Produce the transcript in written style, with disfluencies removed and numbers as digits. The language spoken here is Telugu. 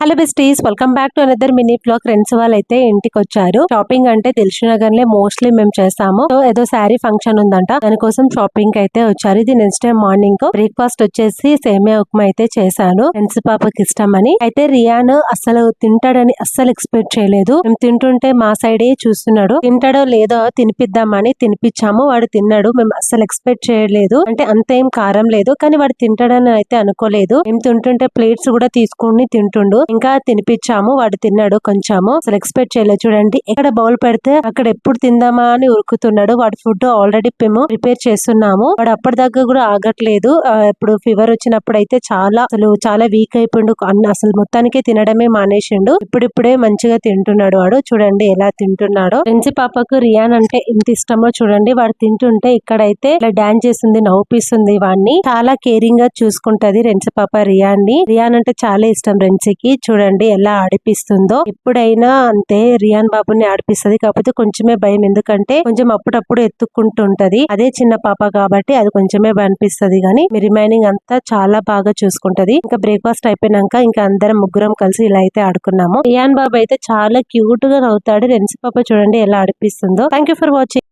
Hello besties, welcome back to another mini blog. Friends వాళ్ళు అయితే ఇంటికి వచ్చారు. షాపింగ్ అంటే దిల్సుఖ్నగర్ లో మోస్ట్లీ మేము చేస్తాము. సో ఏదో శారీ ఫంక్షన్ ఉందంట, దానికోసం షాపింగ్ అయితే వచ్చారు. ఇది నెక్స్ట్ డే మార్నింగ్ బ్రేక్ఫాస్ట్ వచ్చేసి సేమియా ఉప్మా అయితే చేశాను. ఫ్రెండ్స్ పాపకి ఇష్టం అని. అయితే రియాన్ అసలు తింటాడని అస్సలు ఎక్స్పెక్ట్ చేయలేదు. మేము తింటుంటే మా సైడే చూస్తున్నాడు. తింటాడో లేదో తినిపిద్దామని తినిపించాము. వాడు తిన్నాడు. మేము అస్సలు ఎక్స్పెక్ట్ చేయలేదు. అంటే అంతేం కారం లేదు, కానీ వాడు తింటాడని అయితే అనుకోలేదు. మేము తింటుంటే ప్లేట్స్ కూడా తీసుకుని తింటుండు. ఇంకా తినిపించాము, వాడు తిన్నాడు. కొంచెము అసలు ఎక్స్పెక్ట్ చేయలేదు. చూడండి, ఎక్కడ బౌల్ పెడితే అక్కడ ఎప్పుడు తిందామా అని ఉరుకుతున్నాడు. వాడి ఫుడ్ ఆల్రెడీ మేము ప్రిపేర్ చేస్తున్నాము. వాడు అప్పటిదాకా కూడా ఆగట్లేదు. ఇప్పుడు ఫీవర్ వచ్చినప్పుడు అయితే చాలా వీక్ అయిపోయిండు. అసలు మొత్తానికే తినడమే మానేసిండు. ఇప్పుడిప్పుడే మంచిగా తింటున్నాడు. వాడు చూడండి ఎలా తింటున్నాడో. ఫ్రెండ్స్ పాపకు రియాన్ అంటే ఎంత ఇష్టమో చూడండి. వాడు తింటుంటే ఇక్కడైతే ఇలా డాన్స్ చేస్తుంది, నవ్వుపిస్తుంది. వాడిని చాలా కేరింగ్ గా చూసుకుంటది రెండ్స్ పాప రియాన్ ని. రియాన్ అంటే చాలా ఇష్టం రెండ్స్ కి. చూడండి ఎలా ఆడిపిస్తుందో. ఎప్పుడైనా అంతే, రియాన్ బాబుని ఆడిపిస్తుంది. కాకపోతే కొంచెమే భయం, ఎందుకంటే కొంచెం అప్పుడప్పుడు ఎత్తుక్కుంటుంటది. అదే చిన్న పాప కాబట్టి అది కొంచెమే భయం అనిపిస్తుంది. కానీ రిమైనింగ్ అంతా చాలా బాగా చూసుకుంటది. ఇంకా బ్రేక్ఫాస్ట్ అయిపోయినాక ఇంకా అందరం ముగ్గురం కలిసి ఇలా అయితే ఆడుకున్నాము. రియాన్ బాబు అయితే చాలా క్యూట్ గా నవ్వుతాడు. రెండ్స్ పాప చూడండి ఎలా ఆడిపిస్తుందో. Thank you for watching.